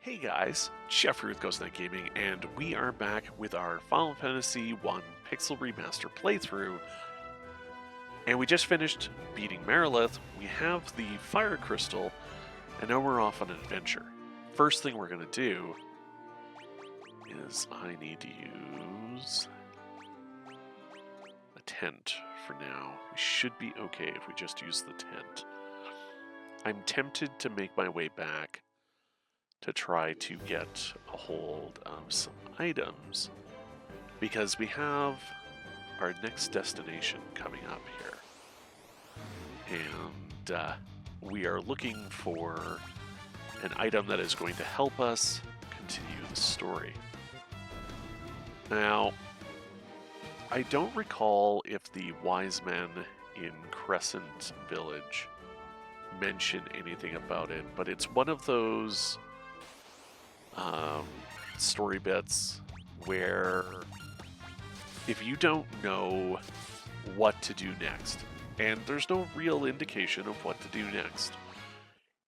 Hey guys, Jeffrey with Ghost Knight Gaming, and we are back with our Final Fantasy 1 Pixel Remaster playthrough. And we just finished beating Marilith, we have the Fire Crystal, and now we're off on an adventure. First thing we're going to do is I need to use a tent for now. We should be okay if we just use the tent. I'm tempted to make my way back to try to get a hold of some items because we have our next destination coming up here, and we are looking for an item that is going to help us continue the story. Now, I don't recall if the wise men in Crescent Village mention anything about it, but it's one of those story bits where if you don't know what to do next, and there's no real indication of what to do next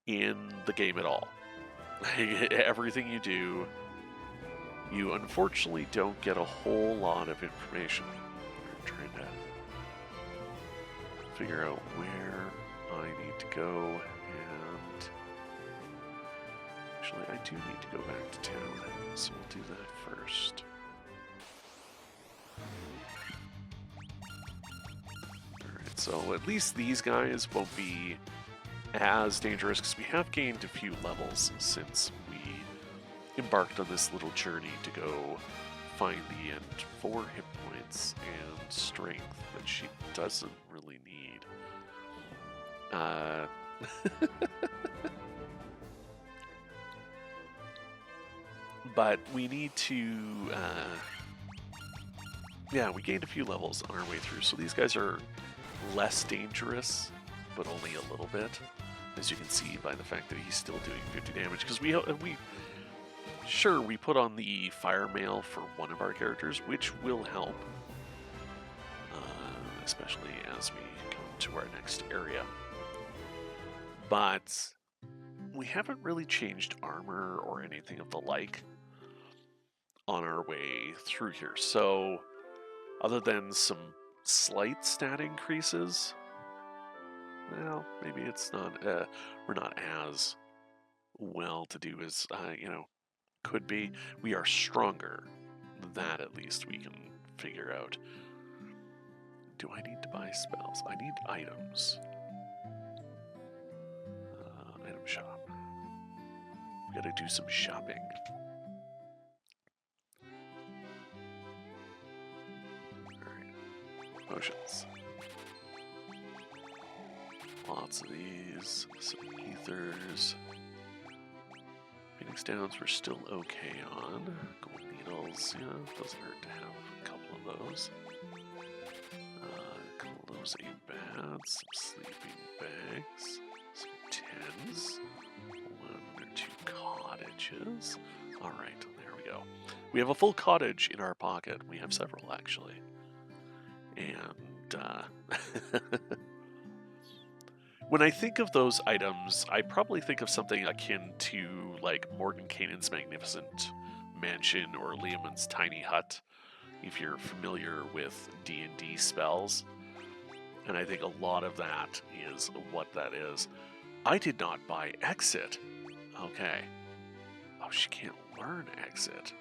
in the game at all, everything you do, you unfortunately don't get a whole lot of information. I'm trying to figure out where I need to go. Actually, I do need to go back to town, so we'll do that first. Alright, so at least these guys won't be as dangerous, because we have gained a few levels since we embarked on this little journey to go find the end. 4 hit points and strength that she doesn't really need. But we need to, yeah, we gained a few levels on our way through. So these guys are less dangerous, but only a little bit, as you can see by the fact that he's still doing 50 damage. Because we put on the fire mail for one of our characters, which will help, especially as we come to our next area. But we haven't really changed armor or anything of the like on our way through here. So other than some slight stat increases, well, maybe it's not, we're not as well to do as, could be. We are stronger. That at least we can figure out. Do I need to buy spells? I need items. Item shop. We gotta do some shopping. Potions. Lots of these. Some ethers. Phoenix Downs we're still okay on. Gold needles, yeah, doesn't hurt to have a couple of those. A couple of those ain't bad. Some sleeping bags. Some tins. 1 or 2 cottages. Alright, there we go. We have a full cottage in our pocket. We have several, actually. And when I think of those items, I probably think of something akin to like Mordenkainen's Magnificent Mansion or Leomund's Tiny Hut, if you're familiar with D&D spells. And I think a lot of that is what that is. I did not buy Exit. Okay. Oh, she can't learn Exit.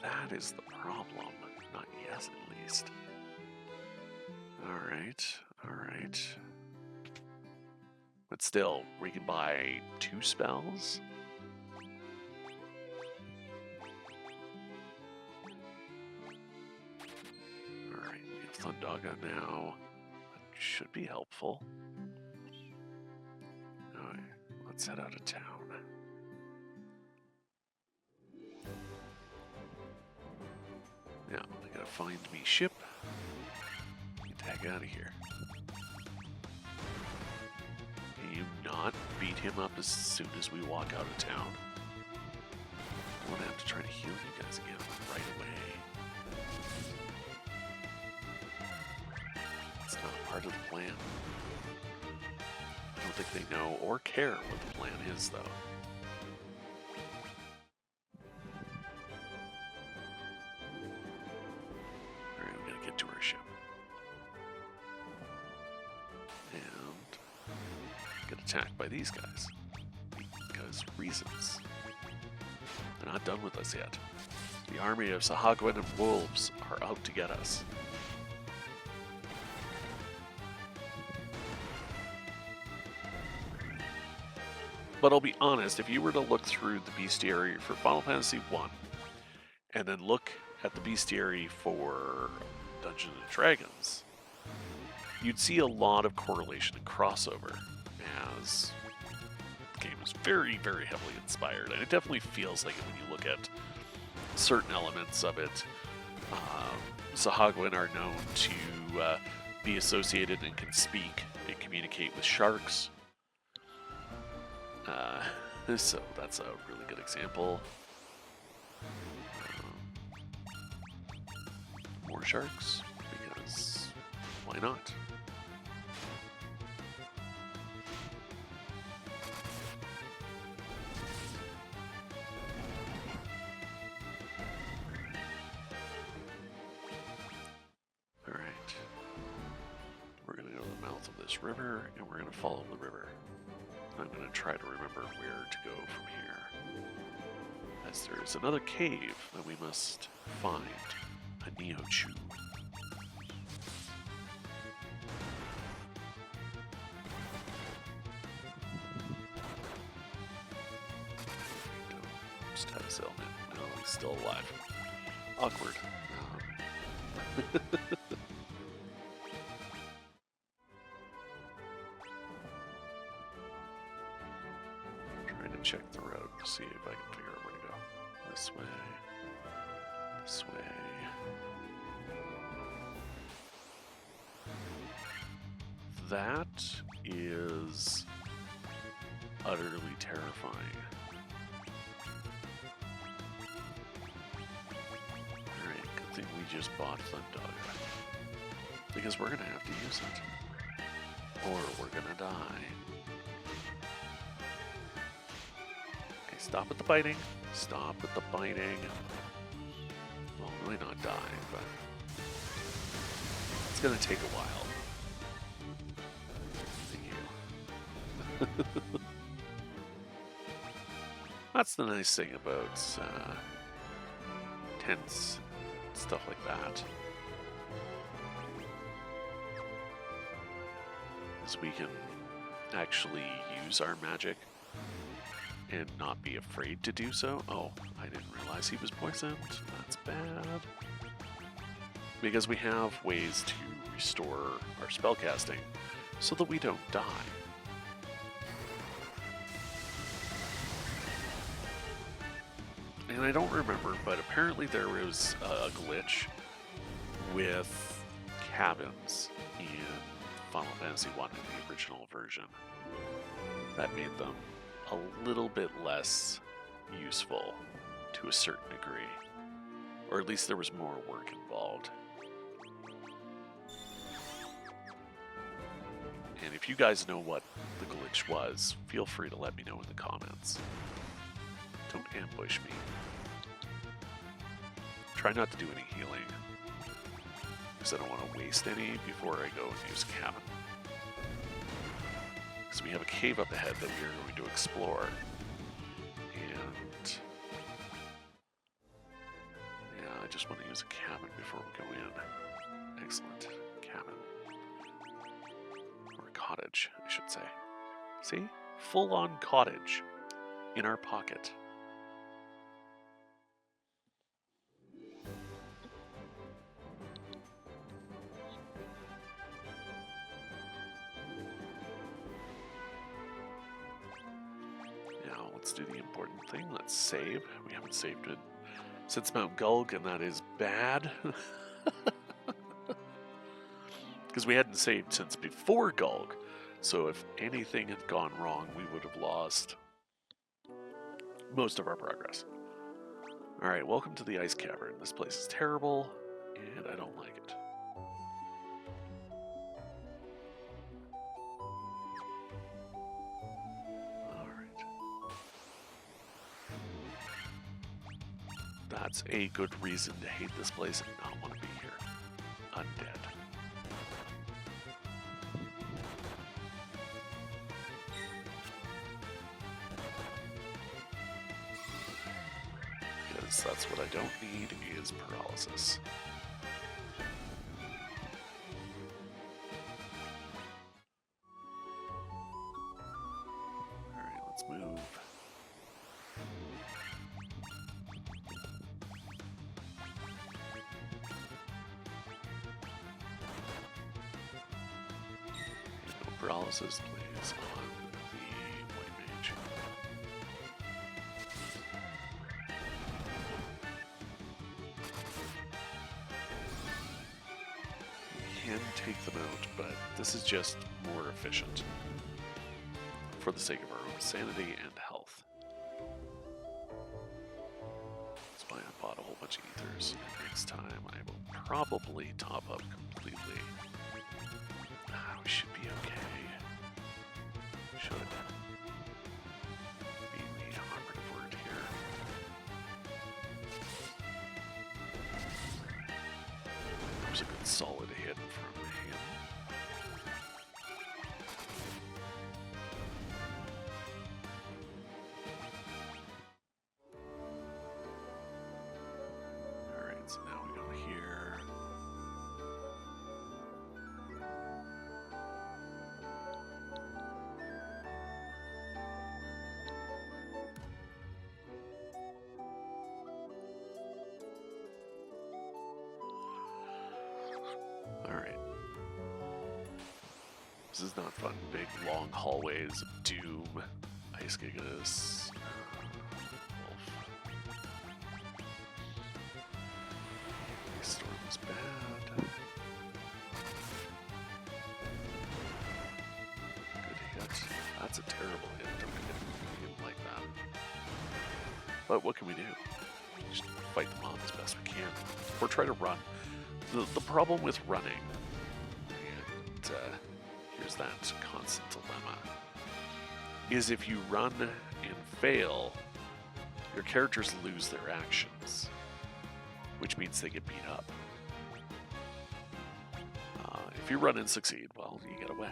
That is the problem. Not yet, at least. Alright. But still, we can buy 2 spells. Alright, we have Thundaga now. That should be helpful. Alright, let's head out of town. Now, I gotta find me ship. Heck out of here. Can you not beat him up as soon as we walk out of town? I'm gonna have to try to heal you guys again right away. It's not part of the plan. I don't think they know or care what the plan is, though. by these guys. Because reasons. They're not done with us yet. The army of Sahagwin and wolves are out to get us. But I'll be honest, if you were to look through the bestiary for Final Fantasy 1 and then look at the bestiary for Dungeons & Dragons, you'd see a lot of correlation and crossover, as the game is very, very heavily inspired, and it definitely feels like it when you look at certain elements of it. Sahagwin are known to be associated and can speak and communicate with sharks. So that's a really good example. More sharks, because why not? Alright. We're going to go to the mouth of this river, and we're going to follow the river. I'm going to try to remember where to go from here. As there is another cave that we must find. A Neochu. Status element. No, he's still alive. Awkward. Trying to check the road to see if I can figure out where to go. This way. This way. That is utterly terrifying. Alright, good thing we just bought Flint Dog. Because we're gonna have to use it. Or we're gonna die. Okay, stop with the biting. Stop with the biting. Well, really not die, but it's gonna take a while. That's the nice thing about tents, stuff like that. Is we can actually use our magic and not be afraid to do so. Oh, I didn't realize he was poisoned. That's bad. Because we have ways to restore our spellcasting so that we don't die. And I don't remember, but apparently there was a glitch with cabins in Final Fantasy 1 in the original version that made them a little bit less useful to a certain degree. Or at least there was more work involved. And if you guys know what the glitch was, feel free to let me know in the comments. Don't ambush me. Try not to do any healing, because I don't want to waste any before I go and use Cavern. Because we have a cave up ahead that we are going to explore. And yeah, I just want to use a Cavern before we go in. Excellent. Cavern. Or a cottage, I should say. See? Full-on cottage in our pocket. Let's do the important thing. Let's save. We haven't saved it since Mount Gulg, and that is bad. Because we hadn't saved since before Gulg. So if anything had gone wrong, we would have lost most of our progress. Alright, welcome to the Ice Cavern. This place is terrible, and I don't like it. That's a good reason to hate this place and not want to be here. Undead. because that's what I don't need is paralysis. Alright, let's move. No paralysis, please, on the white mage. Can take them out, but this is just more efficient for the sake of our own sanity and health. That's why I bought a whole bunch of ethers, and next time I will probably top up completely. We should be okay. Should be the operative word here. There's a good solid hit from him. Alright, so now we go here. Alright. This is not fun. Big, long hallways of doom. Ice Gigas. Wolf. Storm is bad. Good hit. That's a terrible hit. Don't hit him like that. But what can we do? Just fight them off as best we can. Or try to run. The problem with running, and here's that constant dilemma, is if you run and fail, your characters lose their actions, which means they get beat up. If you run and succeed, well, you get away.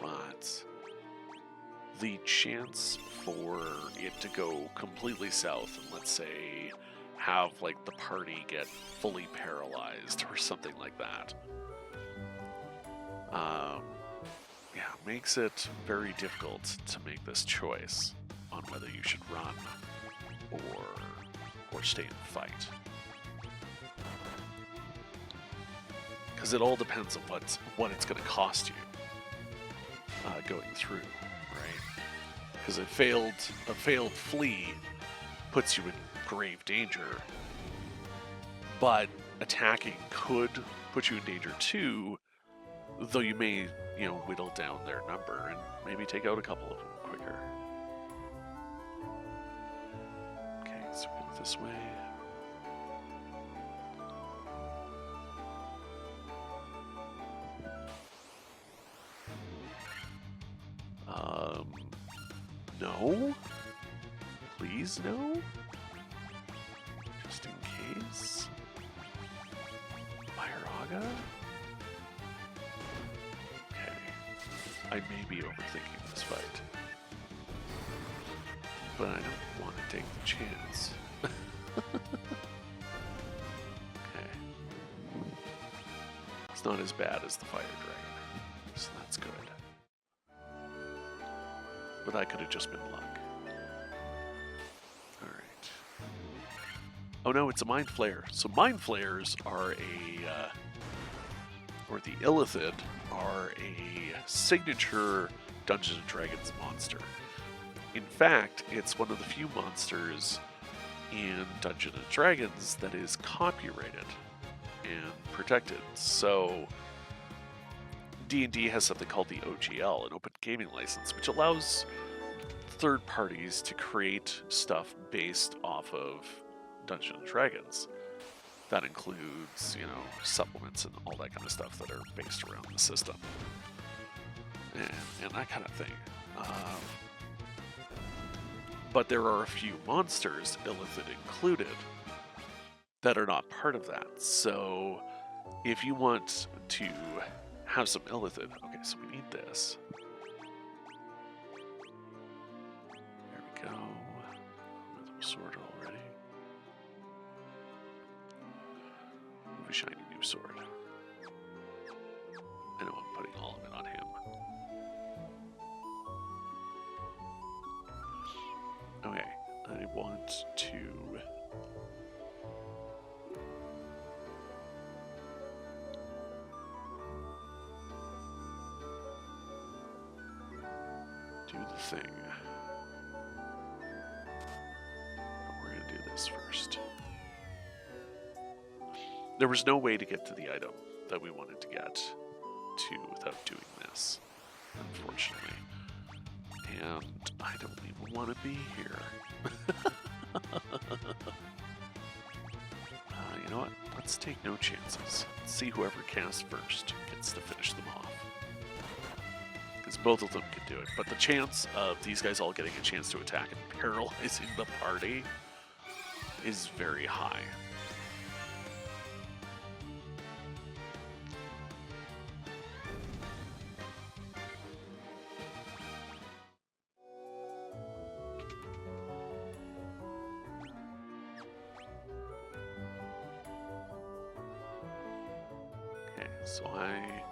But the chance for it to go completely south and, let's say, have like the party get fully paralyzed or something like that, yeah, makes it very difficult to make this choice on whether you should run or stay and fight. Because it all depends on what it's going to cost you going through, right? Because a failed flee puts you in grave danger, but attacking could put you in danger too, though you may, whittle down their number and maybe take out a couple of them quicker. Okay, so we go this way. No? Please no? Just in case? Myraga? Okay. I may be overthinking this fight. But I don't want to take the chance. Okay. It's not as bad as the Fire Dragon, so that's good. But that could have just been luck. Alright. Oh no, it's a Mind Flayer. So Mind Flayers are or the Illithid are a signature Dungeons & Dragons monster. In fact, it's one of the few monsters in Dungeons & Dragons that is copyrighted and protected. So D&D has something called the OGL, an Open Gaming License, which allows third parties to create stuff based off of Dungeons & Dragons. That includes, supplements and all that kind of stuff that are based around the system. And that kind of thing. But there are a few monsters, Illithid included, that are not part of that. So if you want to have some Illithid, okay, so we need this. There we go. Sword already. shiny new sword. I know I'm putting all of it on him. Okay, I want to... do the thing. We're going to do this first. There was no way to get to the item that we wanted to get to without doing this, unfortunately. And I don't even want to be here. You know what? Let's take no chances. Let's see whoever casts first gets to finish them off. Because both of them can do it. But the chance of these guys all getting a chance to attack and paralyzing the party is very high. So I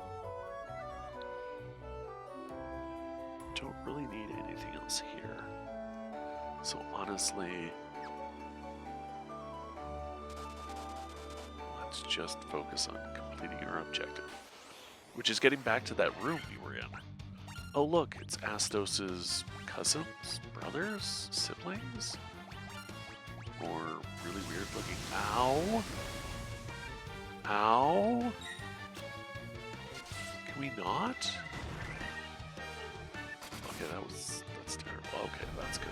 don't really need anything else here. So honestly, let's just focus on completing our objective, which is getting back to that room we were in. Oh look, it's Astos's cousins, brothers, siblings, or really weird looking. Ow! Ow! Can we not? Okay, that's terrible. Okay, that's good.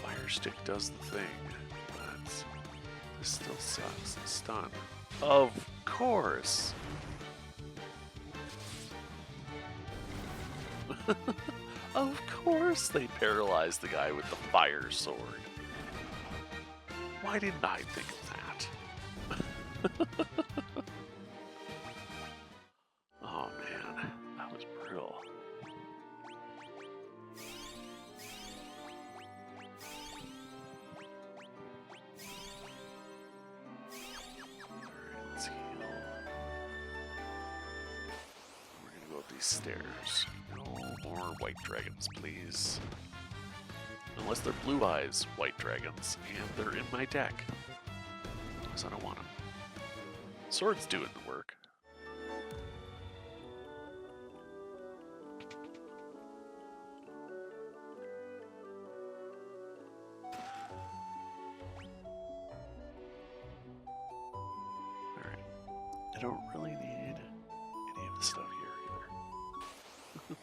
Fire stick does the thing, but this still sucks. Stun. Of course. Of course they paralyzed the guy with the fire sword. Why didn't I think of that? Oh man, that was brutal. Alright, let's heal. We're gonna go up these stairs. No more white dragons, please. Unless they're blue eyes white dragons, and they're in my deck. Because I don't want them. Sword's doing the work. Alright. I don't really need any of the stuff here either.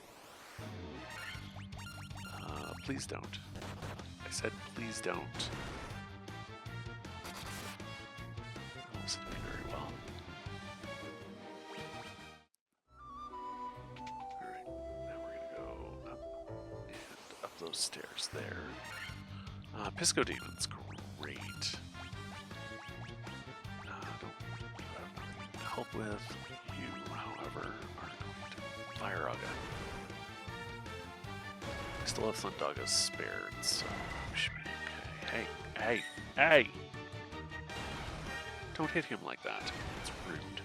Please don't. I said please don't. Listen to me very well. Alright, now we're gonna go up and up those stairs there. Pisco Demon's great. Don't you have nothing to help with. You, however, are going to Fire Aga. I still have Thundaga's spared, so we should be okay. Hey, hey, hey! Don't hit him like that. It's rude.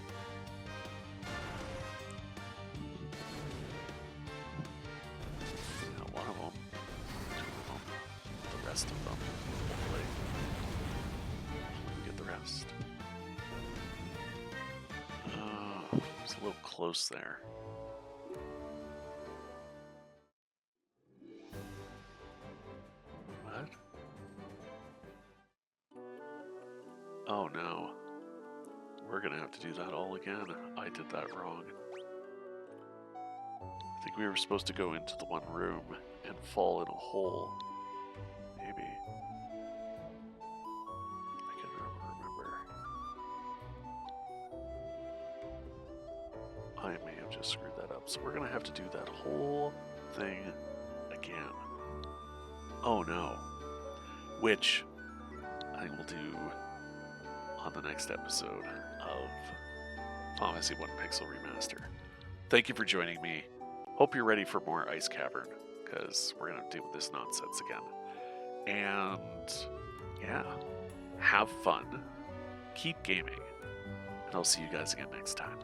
Now, one of them, two of them, the rest of them. Hopefully, we get the rest. It's a little close there. What? Oh no. We're gonna have to do that all again. I did that wrong. I think we were supposed to go into the one room and fall in a hole. Maybe. I can't remember. I may have just screwed that up. So we're gonna have to do that whole thing again. Oh no. Which I will do on the next episode of Final Fantasy 1 Pixel Remaster. Thank you for joining me. Hope you're ready for more Ice Cavern, because we're going to deal with this nonsense again. And yeah, have fun, keep gaming, and I'll see you guys again next time.